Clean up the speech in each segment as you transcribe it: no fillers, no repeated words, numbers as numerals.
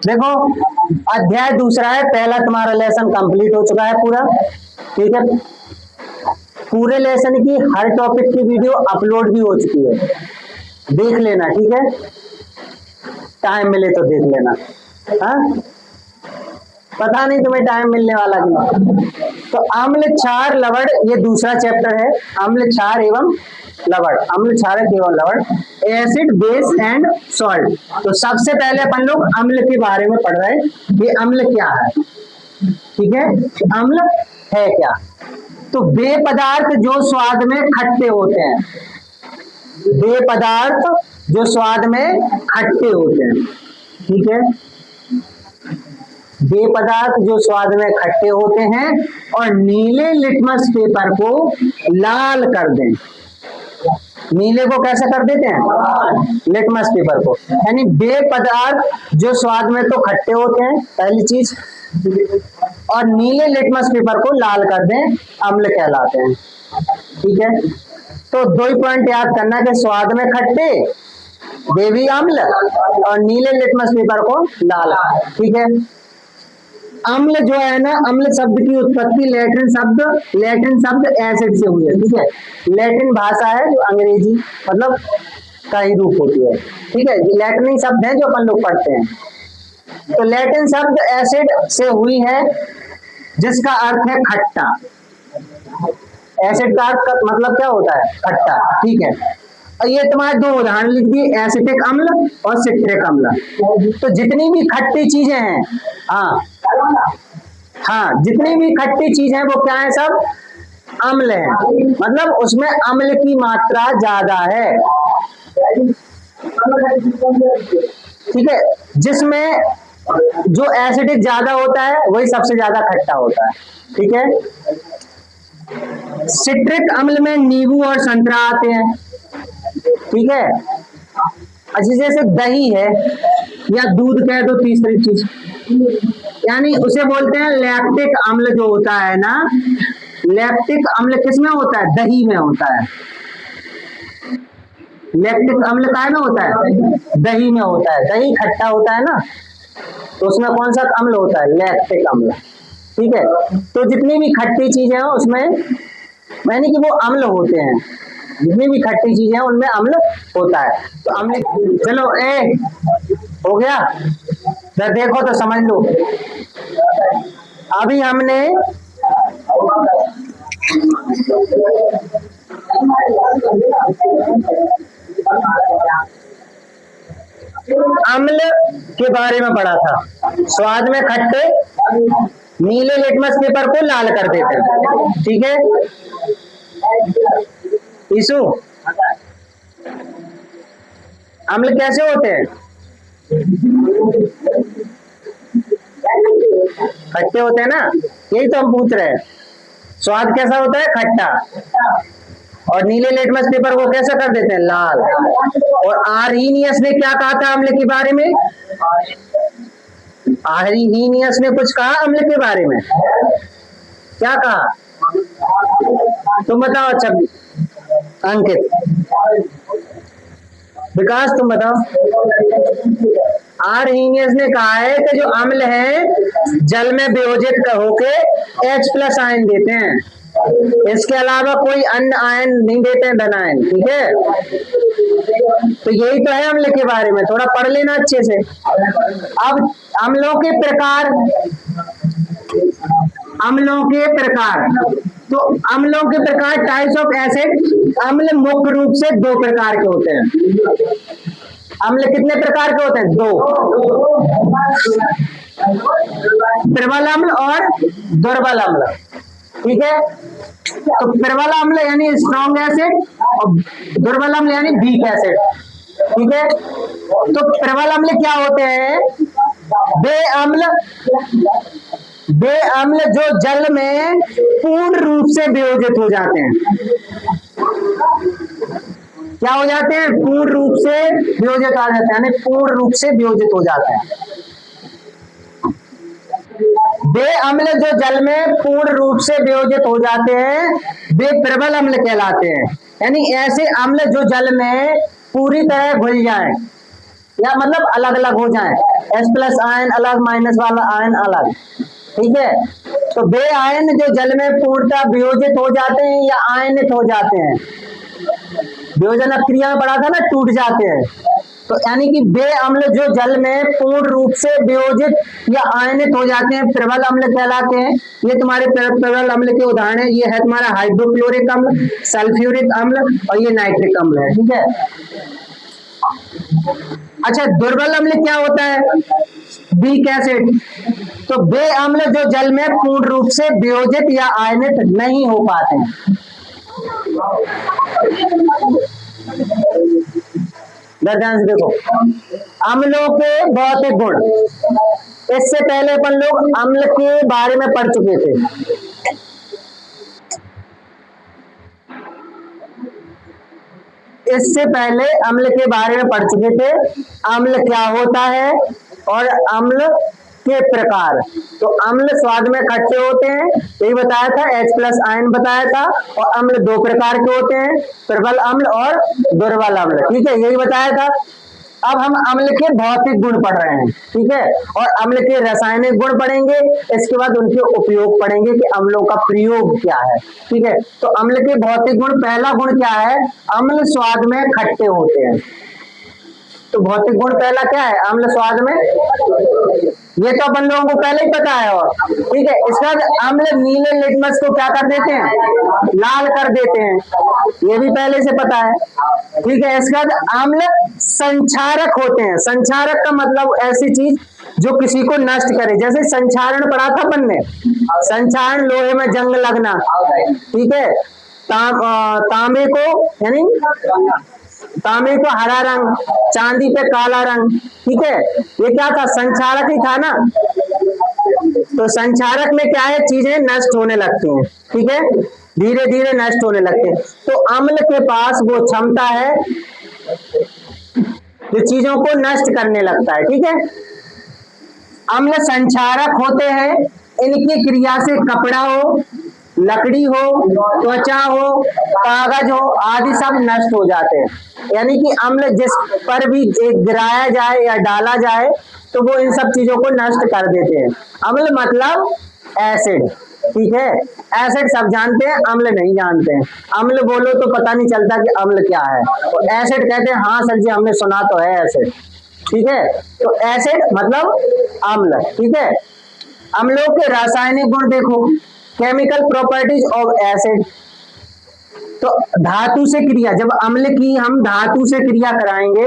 देखो अध्याय दूसरा है, पहला तुम्हारा लेसन कंप्लीट हो चुका है पूरा, ठीक है। पूरे लेसन की हर टॉपिक की वीडियो अपलोड भी हो चुकी है, देख लेना, ठीक है। टाइम मिले तो देख लेना। हाँ, पता नहीं तुम्हें टाइम मिलने वाला कि नहीं। तो अम्ल क्षार लवण, ये दूसरा चैप्टर है, अम्ल क्षार एवं लवण, अम्ल क्षारक एवं लवण, एसिड बेस एंड सॉल्ट। तो सबसे पहले अपन लोग अम्ल के बारे में पढ़ रहे हैं, ये अम्ल क्या है, ठीक है, अम्ल है क्या। तो वे पदार्थ जो स्वाद में खट्टे होते हैं, वे पदार्थ जो स्वाद में खट्टे होते हैं, ठीक है, वे पदार्थ जो स्वाद में खट्टे होते हैं और नीले लिटमस पेपर को लाल कर दें। नीले को कैसे कर देते हैं, लिटमस पेपर को, यानी वे पदार्थ जो स्वाद में तो खट्टे होते हैं पहली चीज, और नीले लिटमस पेपर को लाल कर दें, अम्ल कहलाते हैं, ठीक है। तो दो ही पॉइंट याद करना कि स्वाद में खट्टे वे भी अम्ल और नीले लिटमस पेपर को लाल, ठीक है। अम्ल जो है ना, अम्ल शब्द की उत्पत्ति लैटिन शब्द एसिड से हुई है, ठीक है। लैटिन भाषा है जो अंग्रेजी मतलब का ही रूप होती है, ठीक है। लैटिन शब्द है जो अपन लोग पढ़ते हैं। तो लैटिन शब्द एसिड से हुई है जिसका अर्थ है खट्टा। एसिड का अर्थ मतलब क्या होता है, खट्टा, ठीक है। और ये तुम्हारे दो उदाहरण लिख दिए, एसिटिक अम्ल और सिट्रिक अम्ल। तो जितनी भी खट्टी चीजें हैं, हाँ जितनी भी खट्टी चीजें हैं वो क्या है, सब अम्ल है, मतलब उसमें अम्ल की मात्रा ज्यादा है, ठीक है। जिसमें जो एसिडिक ज्यादा होता है वही सबसे ज्यादा खट्टा होता है, ठीक है। सिट्रिक अम्ल में नींबू और संतरा आते हैं, ठीक है। अच्छा, जैसे दही है या दूध कह दो तीसरी चीज, यानी उसे बोलते हैं लैक्टिक अम्ल। जो होता है ना, लैक्टिक अम्ल किसमें होता है, दही में होता है। लैक्टिक अम्ल काय में होता है, दही में होता है। दही खट्टा होता है ना, तो उसमें कौन सा अम्ल होता है, लैक्टिक अम्ल, ठीक है। तो जितनी भी खट्टी चीजें हैं उसमें यानी कि वो अम्ल होते हैं, जितनी भी खट्टी चीजें हैं उनमें अम्ल होता है। तो अम्ल, चलो ए हो गया, जरा देखो तो समझ लो। अभी हमने अम्ल के बारे में पढ़ा था, स्वाद में खट्टे, नीले लिटमस पेपर को लाल कर देते हैं, ठीक है। ईसु, अम्ल कैसे होते हैं, खट्टे होते हैं ना, यही तो हम पूछ रहे हैं। स्वाद कैसा होता है, खट्टा, और नीले लिटमस पेपर को कैसा कर देते हैं, लाल। और आर्हीनियस ने क्या कहा था अम्ल के बारे में, आर्हीनियस ने कुछ कहा अम्ल के बारे में, क्या कहा तुम बताओ। अच्छा अंकित, विकास तुम बताओ। आर्हीनियस ने कहा है कि जो अम्ल है जल में वियोजित होके H+ आयन देते हैं, इसके अलावा कोई अन्य आयन नहीं देते हैं, धन आयन, ठीक है। तो यही तो है अम्ल के बारे में, थोड़ा पढ़ लेना अच्छे से। अब अम्लों के प्रकार, अम्लों के प्रकार, तो अम्लों के प्रकार, टाइप्स ऑफ एसिड। अम्ल मुख्य रूप से दो प्रकार के होते हैं। अम्ल कितने प्रकार के होते हैं, दो, प्रबल अम्ल और दुर्बल अम्ल, ठीक है। तो प्रबल अम्ल यानी स्ट्रॉन्ग एसिड और दुर्बल अम्ल यानी वीक एसिड, ठीक है। तो प्रबल अम्ल क्या होते हैं, वे अम्ल जो जल में पूर्ण रूप से वियोजित हो जाते हैं। क्या हो जाते हैं, पूर्ण रूप से वियोजित आ जाते हैं, यानी पूर्ण रूप से वियोजित हो जाते हैं। वे अम्ल जो जल में पूर्ण रूप से वियोजित हो जाते हैं वे प्रबल अम्ल कहलाते हैं। यानी ऐसे अम्ल जो जल में पूरी तरह घुल जाएं, या मतलब अलग अलग हो जाएं, H प्लस आयन अलग, माइनस वाला आयन अलग, ठीक है। तो वे आयन जो जल में पूर्णतः वियोजित हो जाते हैं या आयनित हो जाते हैं, वियोजन क्रिया में पढ़ा था ना, टूट जाते हैं, तो यानी कि वे अम्ल जो जल में पूर्ण रूप से वियोजित या आयनित हो जाते हैं प्रबल अम्ल कहलाते हैं। ये तुम्हारे प्रबल अम्ल के उदाहरण है, ये है तुम्हारा हाइड्रोक्लोरिक अम्ल, सल्फ्यूरिक अम्ल और ये नाइट्रिक अम्ल है, ठीक है। अच्छा, दुर्बल अम्ल क्या होता है? Weak acid. तो वे अम्ल जो जल में पूर्ण रूप से वियोजित या आयनित नहीं हो पाते हैं। ध्यान से देखो, अम्लों के भौतिक गुण, इससे पहले अपन लोग अम्ल के बारे में पढ़ चुके थे। इससे पहले अम्ल के बारे में पढ़ चुके थे, अम्ल क्या होता है और अम्ल के प्रकार। तो अम्ल स्वाद में खट्टे होते हैं, यही बताया था, H प्लस आयन बताया था, और अम्ल दो प्रकार के होते हैं, प्रबल अम्ल और दुर्बल अम्ल, ठीक है, यही बताया था। अब हम अम्ल के भौतिक गुण पढ़ रहे हैं, ठीक है, और अम्ल के रासायनिक गुण पढ़ेंगे, इसके बाद उनके उपयोग पढ़ेंगे कि अम्लों का प्रयोग क्या है, ठीक है। तो अम्ल के भौतिक गुण, पहला गुण क्या है? अम्ल स्वाद में खट्टे होते हैं। तो भौतिक गुण पहला क्या है? अम्ल स्वाद में, ये तो अपन लोगों को पहले ही पता है, और ठीक है। इसका अम्ल नीले लिटमस को क्या कर देते हैं? लाल कर देते हैं, ये भी पहले से पता है, ठीक है। इसका अम्ल संक्षारक होते हैं। संक्षारक का मतलब ऐसी चीज जो किसी को नष्ट करे, जैसे संक्षारण पढ़ा था अपन ने, संक्षारण लोहे में जंग लगना, ठीक है। तांबे को, यानी तांबे को हरा रंग, चांदी पे काला रंग, ठीक है, ये क्या था? संक्षारक ही था ना। तो संक्षारक में क्या है? चीजें नष्ट होने लगती हैं, ठीक है, धीरे धीरे नष्ट होने लगते हैं। तो अम्ल के पास वो क्षमता है जो चीजों को नष्ट करने लगता है, ठीक है। अम्ल संक्षारक होते हैं, इनकी क्रिया से कपड़ा हो, लकड़ी हो, त्वचा हो, कागज हो आदि सब नष्ट हो जाते हैं। यानी कि अम्ल जिस पर भी गिराया जाए या डाला जाए तो वो इन सब चीजों को नष्ट कर देते हैं। अम्ल मतलब एसिड, ठीक है। एसिड सब जानते हैं, अम्ल नहीं जानते हैं। अम्ल बोलो तो पता नहीं चलता कि अम्ल क्या है, और एसिड कहते हैं हाँ सर जी हमने सुना तो है एसिड, ठीक है। तो एसिड मतलब अम्ल, ठीक है। अम्लों के रासायनिक गुण देखो, केमिकल प्रॉपर्टीज ऑफ एसिड। तो धातु से क्रिया, जब अम्ल की हम धातु से क्रिया कराएंगे,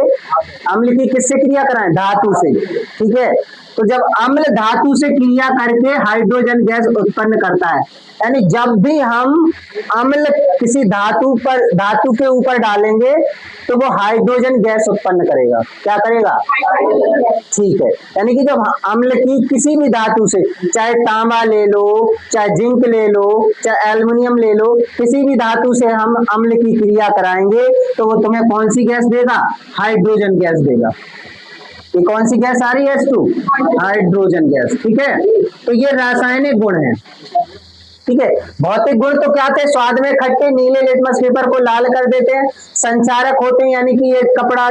अम्ल की किससे क्रिया कराएं? धातु से, ठीक है। तो जब अम्ल धातु से क्रिया करके हाइड्रोजन गैस उत्पन्न करता है, यानी जब भी हम अम्ल किसी धातु के ऊपर डालेंगे तो वो हाइड्रोजन गैस उत्पन्न करेगा। क्या करेगा? ठीक है। यानी कि जब अम्ल की किसी भी धातु से, चाहे तांबा ले लो, चाहे जिंक ले लो, चाहे एल्युमिनियम ले लो, किसी भी धातु से हम अम्ल की क्रिया कराएंगे तो वो तुम्हें कौन सी गैस देगा? हाइड्रोजन गैस देगा। ये कौन सी गैस आ रही है? H2, हाइड्रोजन गैस, ठीक है। तो ये रासायनिक गुण है, ठीक है। भौतिक गुण तो क्या थे? स्वाद में खट्टे, नीले लिटमस पेपर को लाल कर देते हैं, संचारक होते हैं, यानी कि ये कपड़ा,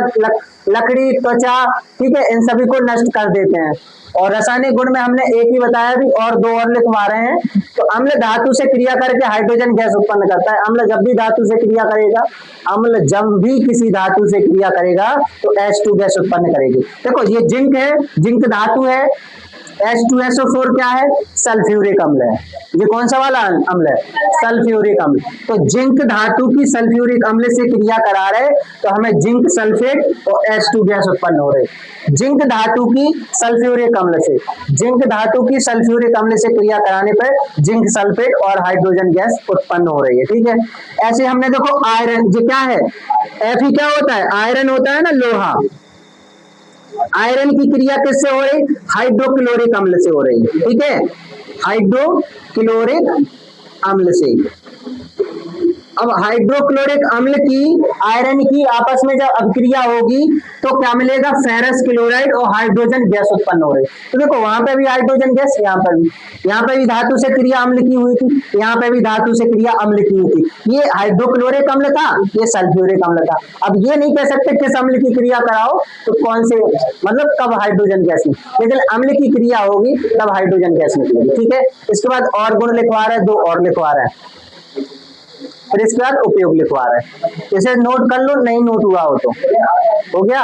लकड़ी, त्वचा, ठीक है, इन सभी को नष्ट कर देते हैं। और रासायनिक गुण में हमने एक ही बताया भी, और दो और लिखवा रहे हैं। तो अम्ल धातु से क्रिया करके हाइड्रोजन गैस उत्पन्न करता है। अम्ल जब भी धातु से क्रिया करेगा, अम्ल जब भी किसी धातु से क्रिया करेगा तो H2 गैस उत्पन्न करेगी। देखो ये जिंक है, जिंक धातु है, H2SO4 क्या है? सल्फ्यूरिक अम्ल है। ये कौन सा वाला अम्ल है? सल्फ्यूरिक अम्ल। तो जिंक धातु की सल्फ्यूरिक अम्ल से क्रिया करा रहे तो हमें जिंक सल्फेट और H2 गैस उत्पन्न हो रही। जिंक धातु की सल्फ्यूरिक अम्ल से, जिंक धातु की सल्फ्यूरिक अम्ल से क्रिया कराने पर जिंक सल्फेट और हाइड्रोजन गैस उत्पन्न हो रही है, ठीक है। ऐसे हमने देखो आयरन, जो क्या है? Fe क्या होता है? आयरन होता है ना, लोहा। आयरन की क्रिया किससे हो रही? हाइड्रोक्लोरिक अम्ल से हो रही है, ठीक है, हाइड्रोक्लोरिक अम्ल से। अब हाइड्रोक्लोरिक अम्ल की आयरन की आपस में जब अभिक्रिया होगी तो क्या मिलेगा, फेरस क्लोराइड और हाइड्रोजन गैस उत्पन्न हो रही। तो देखो वहां पे भी हाइड्रोजन गैस, यहाँ पे भी धातु से क्रिया अम्ल की हुई थी, यहाँ पे भी धातु से क्रिया अम्ल की हुई थी। ये हाइड्रोक्लोरिक अम्ल था, ये सल्फ्यूरिक अम्ल था। अब ये नहीं कह सकते किस अम्ल की क्रिया कराओ तो कौन से, मतलब कब हाइड्रोजन गैस में, लेकिन अम्ल की क्रिया होगी तब हाइड्रोजन गैस निकलेगी। ठीक है, इसके बाद और गुण लिखवा रहे हैं, 2 और लिखवा रहे हैं, फिर इसके बाद उपयोग लिखवा रहे हैं। इसे नोट कर लो, नहीं नोट हुआ हो तो हो गया।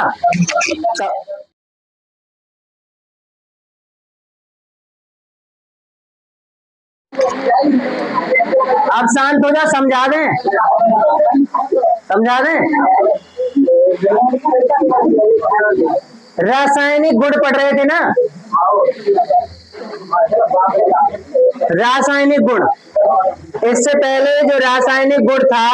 अब शांत हो जा, समझा दें, समझा दें। रासायनिक गुण पढ़ रहे थे ना, रासायनिक गुण। इससे पहले जो रासायनिक गुण था,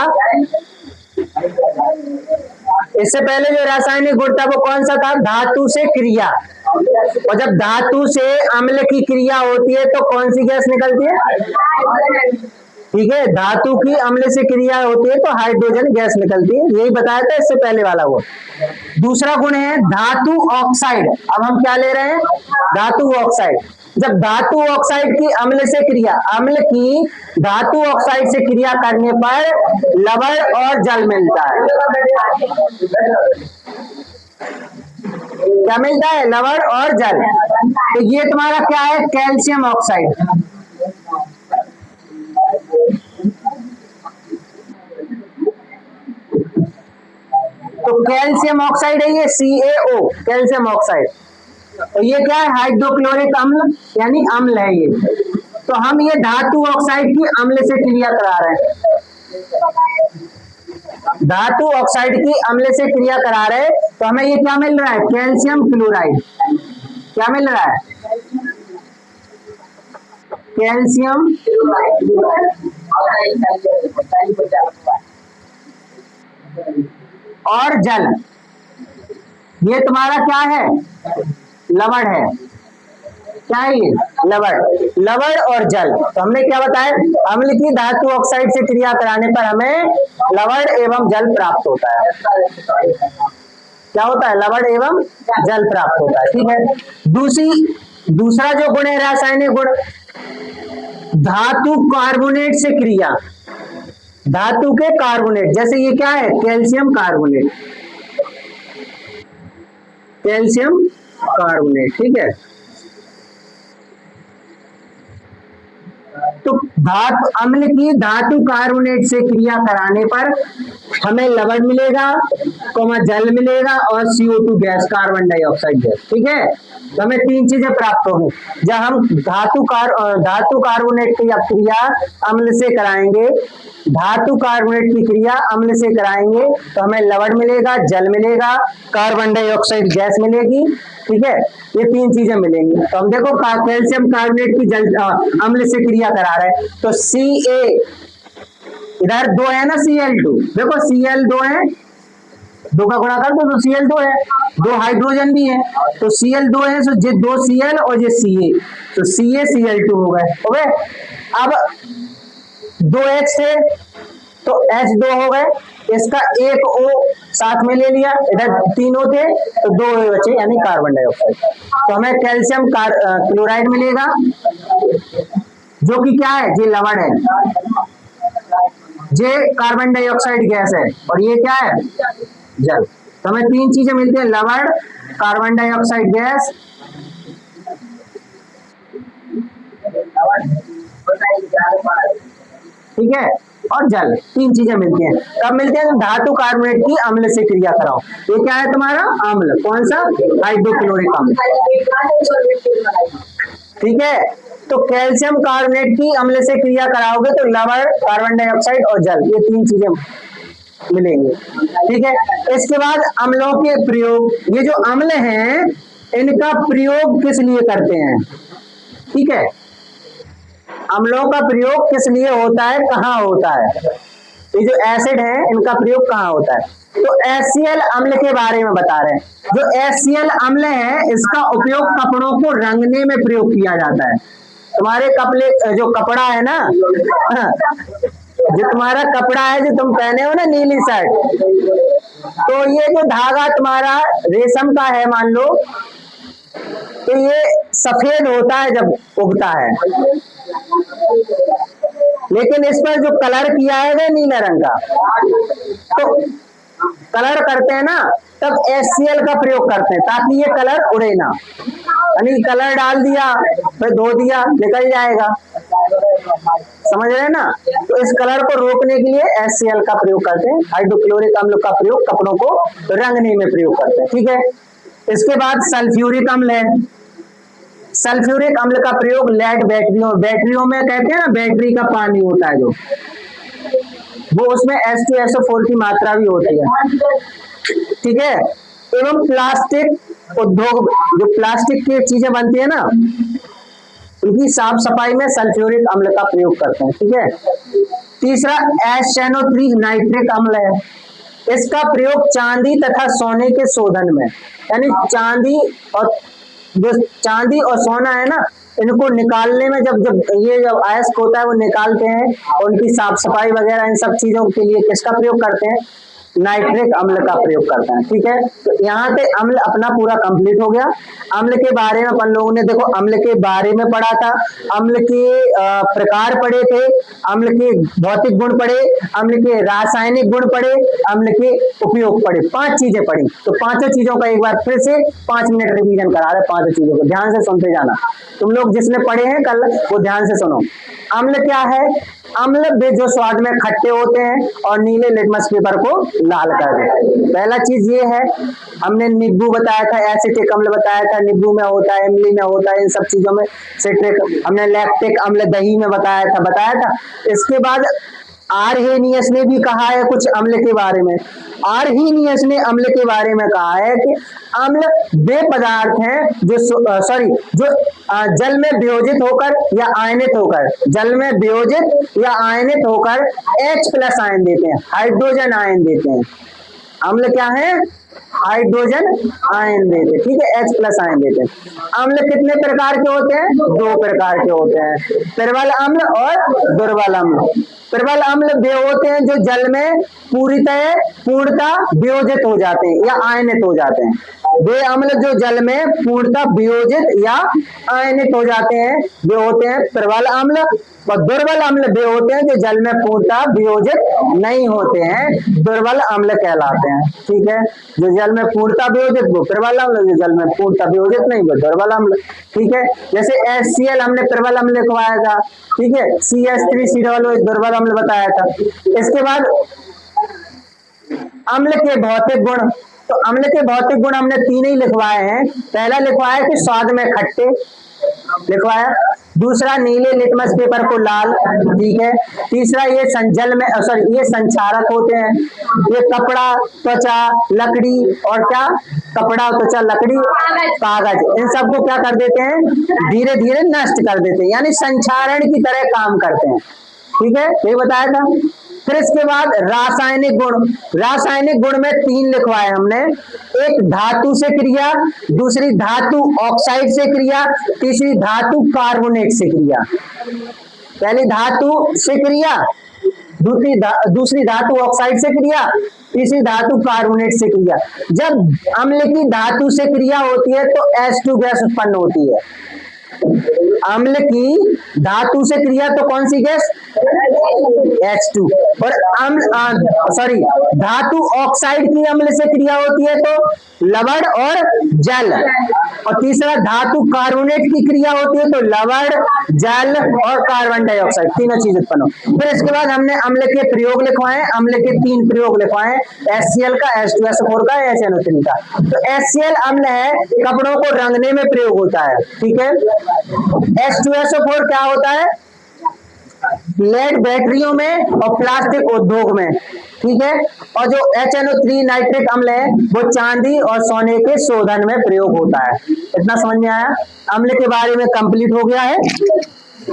इससे पहले जो रासायनिक गुण था वो कौन सा था, धातु से क्रिया। और जब धातु से अम्ल की क्रिया होती है तो कौन सी गैस निकलती है, ठीक है, धातु की अम्ल से क्रिया होती है तो हाइड्रोजन गैस निकलती है, यही बताया था इससे पहले वाला वो। दूसरा गुण है धातु ऑक्साइड। अब हम क्या ले रहे हैं, धातु ऑक्साइड। जब धातु ऑक्साइड की अम्ल से क्रिया, अम्ल की धातु ऑक्साइड से क्रिया करने पर लवण और जल मिलता है। क्या मिलता है, लवण और जल। तो ये तुम्हारा क्या है, कैल्शियम ऑक्साइड। तो कैल्शियम ऑक्साइड है ये, CaO, कैल्शियम ऑक्साइड। तो ये क्या है, हाइड्रोक्लोरिक अम्ल, यानी अम्ल है ये। तो हम ये धातु ऑक्साइड की अम्ल से क्रिया करा रहे हैं, धातु ऑक्साइड की अम्ल से क्रिया करा रहे, तो हमें ये क्या मिल रहा है, कैल्शियम क्लोराइड। क्या मिल रहा है, कैल्शियम और जल। ये तुम्हारा क्या है, लवण है। क्या है ये, लवण, लवण और जल। तो हमने क्या बताया, अम्ल की धातु ऑक्साइड से क्रिया कराने पर हमें लवण एवं जल प्राप्त होता है। क्या होता है, लवण एवं जल प्राप्त होता है। ठीक है, दूसरा जो गुण है रासायनिक गुण, धातु कार्बोनेट से क्रिया, धातु के कार्बोनेट, जैसे ये क्या है, कैल्शियम कार्बोनेट, कैल्शियम कार्बोनेट। ठीक है, तो धातु अम्ल की धातु कार्बोनेट से क्रिया कराने पर हमें लवण मिलेगा, जल मिलेगा और CO2 gas, carbon dioxide gas. ठीक है, तो हमें 3 चीजें प्राप्त होगी। जब हम धातु कार्बोनेट की क्रिया अम्ल से कराएंगे, धातु कार्बोनेट की क्रिया अम्ल से कराएंगे तो हमें लवण मिलेगा, जल मिलेगा, कार्बन डाइऑक्साइड गैस मिलेगी। ठीक है, ये 3 चीजें मिलेंगी। तो हम देखो कैल्शियम कार्बोनेट की अम्ल से क्रिया करा रहे हैं, तो Ca, इधर 2 है ना, Cl2, देखो Cl2 है, 2 का गुणा कर दो तो Cl2 है, 2 हाइड्रोजन भी है तो Cl2 है, तो ये 2 Cl और ये Ca, तो CaCl2 हो गए, हो गए। अब 2H है तो H2 हो गए, इसका 1 O साथ में ले लिया, इधर 3 O थे तो 2 O बचे, यानी कार्बन डाइऑक्साइड। तो हमें कैल्शियम क्लोराइड मिलेगा, जो कि क्या है, ये लवण है, ये कार्बन डाइऑक्साइड गैस है, और ये क्या है, जल। तो हमें 3 चीजें मिलती है, लवण, कार्बन डाइऑक्साइड गैस, ठीक है, और जल। 3 चीजें मिलती हैं। कब मिलते हैं, धातु कार्बोनेट की अम्ल से क्रिया कराओ। ये क्या है तुम्हारा अम्ल, कौन सा, हाइड्रोक्लोरिक अम्ल। ठीक है, तो कैल्शियम कार्बोनेट की अम्ल से क्रिया कराओगे तो लवण, कार्बन डाइऑक्साइड और जल, ये 3 चीजें मिलेंगी। ठीक है, इसके बाद अम्लों के प्रयोग। ये जो अम्ल हैं इनका प्रयोग किस लिए करते हैं, ठीक है, अम्लों का प्रयोग किस लिए होता है, कहाँ होता है, ये जो एसिड है इनका प्रयोग कहाँ होता है, तो HCl अम्ल के बारे में बता रहे हैं। जो HCl अम्ल है इसका उपयोग कपड़ों को रंगने में प्रयोग किया जाता है। तुम्हारे कपड़े, जो कपड़ा है ना, जो तुम्हारा कपड़ा है जो तुम पहने हो ना नीली शर्ट, तो ये जो धागा तुम्हारा रेशम का है मान लो, तो ये सफेद होता है जब उगता है, लेकिन इस पर जो कलर किया है वो नीले रंग का, तो कलर करते हैं ना तब HCl का प्रयोग करते हैं ताकि ये कलर उड़े ना, यानी कलर डाल दिया फिर धो दिया निकल जाएगा, समझ रहे हैं ना। तो इस कलर को रोकने के लिए HCl का प्रयोग करते हैं, हाइड्रोक्लोरिक अम्ल का प्रयोग कपड़ों को रंगने में प्रयोग करते हैं, ठीक है। इसके बाद सल्फ्यूरिक अम्ल है। सल्फ्यूरिक अम्ल का प्रयोग लेड बैटरियों में कहते हैं ना, बैटरी का पानी होता है जो, वो उसमें H2SO4 की मात्रा भी होती है, ठीक है। एवं प्लास्टिक उद्योग, जो प्लास्टिक की चीजें बनती है ना, उनकी साफ सफाई में सल्फ्यूरिक अम्ल का प्रयोग करते हैं, ठीक है। तीसरा HNO3 नाइट्रिक अम्ल है। इसका प्रयोग चांदी तथा सोने के शोधन में, यानी चांदी और सोना है ना, इनको निकालने में जब अयस्क होता है वो निकालते हैं, और उनकी साफ सफाई वगैरह इन सब चीजों के लिए किसका प्रयोग करते हैं, नाइट्रिक अम्ल का प्रयोग करते हैं, ठीक है। तो यहाँ पे अम्ल अपना पूरा कंप्लीट हो गया। अम्ल के बारे में अपन लोगों ने देखो अम्ल के बारे में पढ़ा था, अम्ल के प्रकार पढ़े थे, अम्ल के भौतिक गुण पढ़े, अम्ल के रासायनिक गुण पढ़े, अम्ल के उपयोग पढ़े, 5 चीजें पढ़ी। तो 5 चीजों का एक बार फिर से 5 मिनट रिवीजन करा रहे, 5 चीजों को ध्यान से सुनते जाना। तुम लोग जिसने पढ़े हैं कल वो ध्यान से सुनो। अम्ल क्या है? अम्ल वे जो स्वाद में खट्टे होते हैं और नीले लिटमस पेपर को लाल कर देते हैं। पहला चीज ये है, हमने नींबू बताया था, एसिटिक अम्ल बताया था, नींबू में होता है, इमली में होता है, इन सब चीजों में सिट्रिक, हमने लैक्टिक अम्ल दही में बताया था। इसके बाद आरहेनियस ने भी कहा है कुछ अम्ल के बारे में। आरहेनियस ने अम्ल के बारे में कहा है कि अम्ल वे पदार्थ हैं जो जल में वियोजित होकर या आयनित होकर, जल में वियोजित या आयनित होकर H+ आयन देते हैं, हाइड्रोजन आयन देते हैं। अम्ल क्या है? हाइड्रोजन आयन देते, ठीक है, H+ आयन देते हैं। अम्ल कितने प्रकार के होते हैं? 2 प्रकार के होते हैं, प्रबल अम्ल और दुर्बल अम्ल। प्रबल अम्ल वे होते हैं जो जल में पूर्णतः वियोजित हो जाते हैं या आयनित हो जाते हैं। वे अम्ल जो जल में पूर्णतः वियोजित या आयनित हो जाते हैं वे होते हैं प्रबल अम्ल, और दुर्बल अम्ल वे होते हैं जो जल में पूर्णतः वियोजित नहीं होते हैं, दुर्बल अम्ल कहलाते हैं, ठीक है। जो जल में पूर्णतः वियोजित वो प्रबल अम्ल, जो जल में पूर्णतः वियोजित नहीं वो दुर्बल अम्ल, ठीक है। जैसे HCl हमने प्रबल अम्ल लिखवाया था, ठीक है, CH3COO दुर्बल अम्ल बताया था। इसके बाद अम्ल के भौतिक गुण, तो अम्ल के भौतिक गुण हमने 3 ही लिखवाए हैं। पहला लिखवाया कि स्वाद में खट्टे लिखवाया, दूसरा नीले लिटमस पेपर को लाल, ठीक है। तीसरा ये ये संचारक होते हैं, ये कपड़ा, त्वचा, लकड़ी और क्या, कपड़ा, त्वचा, लकड़ी, कागज, इन सबको क्या कर देते हैं, धीरे धीरे नष्ट कर देते हैं, यानी संचारण की तरह काम करते हैं, ठीक है, ये बताया था। फिर इसके बाद रासायनिक गुण, रासायनिक गुण में 3 लिखवाए हमने, एक धातु से क्रिया, दूसरी धातु ऑक्साइड से क्रिया, तीसरी धातु कार्बोनेट से क्रिया। पहली धातु से क्रिया, दूसरी धातु ऑक्साइड से क्रिया, तीसरी धातु कार्बोनेट से क्रिया। जब अम्ल की धातु से क्रिया होती है तो H2 गैस उत्पन्न होती है। अम्ल की धातु से क्रिया तो कौन सी गैस? H2। और धातु ऑक्साइड की अम्ल से क्रिया होती है तो लवण और जल। और तीसरा धातु कार्बोनेट की क्रिया होती है तो लवण, जल और कार्बन डाइऑक्साइड, तीनों चीज उत्पन्न हो। फिर इसके बाद हमने अम्ल के प्रयोग लिखवाए, अम्ल के 3 प्रयोग लिखवाए, HCl का, H2SO4 का, HNO3 का। तो HCl अम्ल है, कपड़ों को रंगने में प्रयोग होता है, ठीक है। H2SO4 क्या होता है? लेड बैटरियों में और प्लास्टिक उद्योग में, ठीक है। और जो HNO3 नाइट्रिक अम्ल है वो चांदी और सोने के शोधन में प्रयोग होता है। इतना समझ में आया? अम्ल के बारे में कंप्लीट हो गया है।